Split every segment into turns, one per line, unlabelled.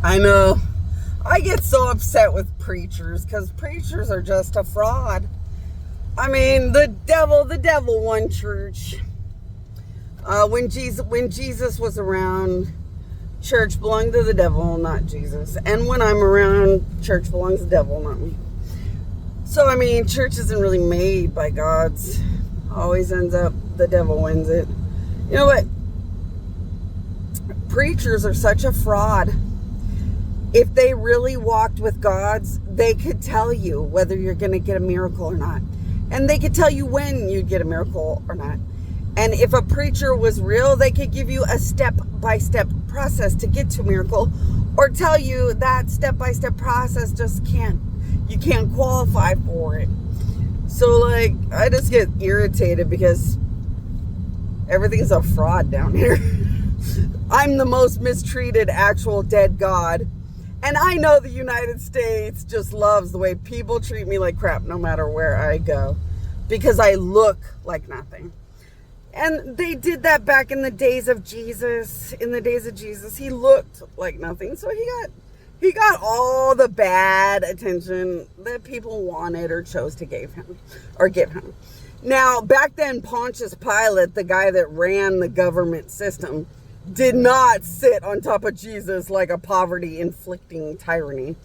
I know. I get so upset with preachers because preachers are just a fraud. I mean, the devil won church. When Jesus was around, church belonged to the devil, not Jesus. And when I'm around, church belongs to the devil, not me. So, I mean, church isn't really made by God's. Always ends up the devil wins it. You know what? Preachers are such a fraud. If they really walked with God's, they could tell you whether you're going to get a miracle or not. And they could tell you when you'd get a miracle or not. And if a preacher was real, they could give you a step-by-step process to get to a miracle, or tell you that step-by-step process you can't qualify for it. So, like, I just get irritated because everything's a fraud down here. I'm the most mistreated actual dead God. And I know the United States just loves the way people treat me like crap no matter where I go, because I look like nothing. And they did that back in the days of Jesus. In the days of Jesus, he looked like nothing. So he got all the bad attention that people wanted or chose to give him. Now, back then, Pontius Pilate, the guy that ran the government system, did not sit on top of Jesus like a poverty-inflicting tyranny.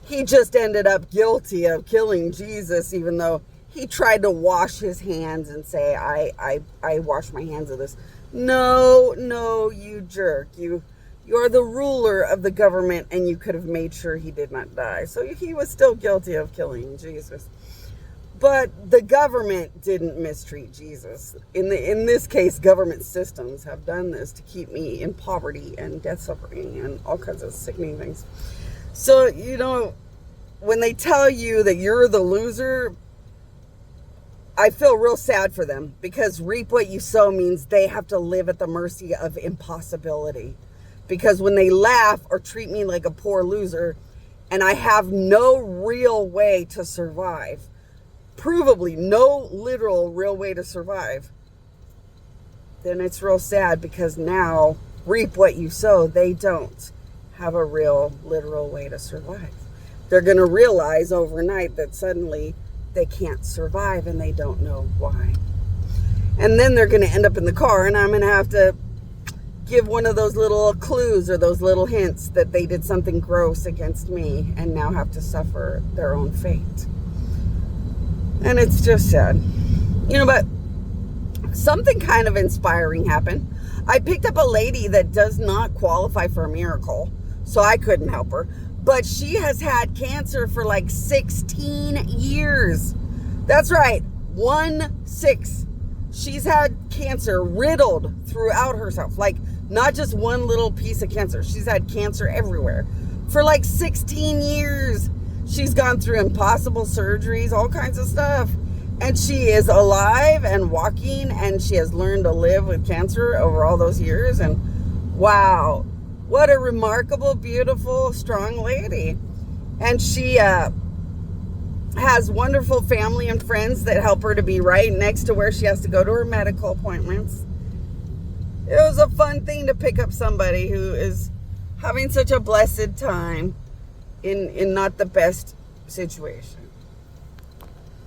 He just ended up guilty of killing Jesus, even though he tried to wash his hands and say, I wash my hands of this. No, you jerk. You are the ruler of the government, and you could have made sure he did not die. So he was still guilty of killing Jesus. But the government didn't mistreat Jesus. In this case, government systems have done this to keep me in poverty and death suffering and all kinds of sickening things. So, when they tell you that you're the loser, I feel real sad for them, because reap what you sow means they have to live at the mercy of impossibility. Because when they laugh or treat me like a poor loser, and I have no real way to survive, provably no literal real way to survive, then it's real sad, because now reap what you sow, they don't have a real literal way to survive. They're going to realize overnight that suddenly they can't survive, and they don't know why. And then they're going to end up in the car, and I'm going to have to give one of those little clues or those little hints that they did something gross against me and now have to suffer their own fate. And it's just sad. But something kind of inspiring happened. I picked up a lady that does not qualify for a miracle, so I couldn't help her. But she has had cancer for like 16 years. That's right, 16. She's had cancer riddled throughout herself. Like, not just one little piece of cancer. She's had cancer everywhere for like 16 years. She's gone through impossible surgeries, all kinds of stuff. And she is alive and walking, and she has learned to live with cancer over all those years. And wow, what a remarkable, beautiful, strong lady. And she has wonderful family and friends that help her to be right next to where she has to go to her medical appointments. It was a fun thing to pick up somebody who is having such a blessed time in not the best situation.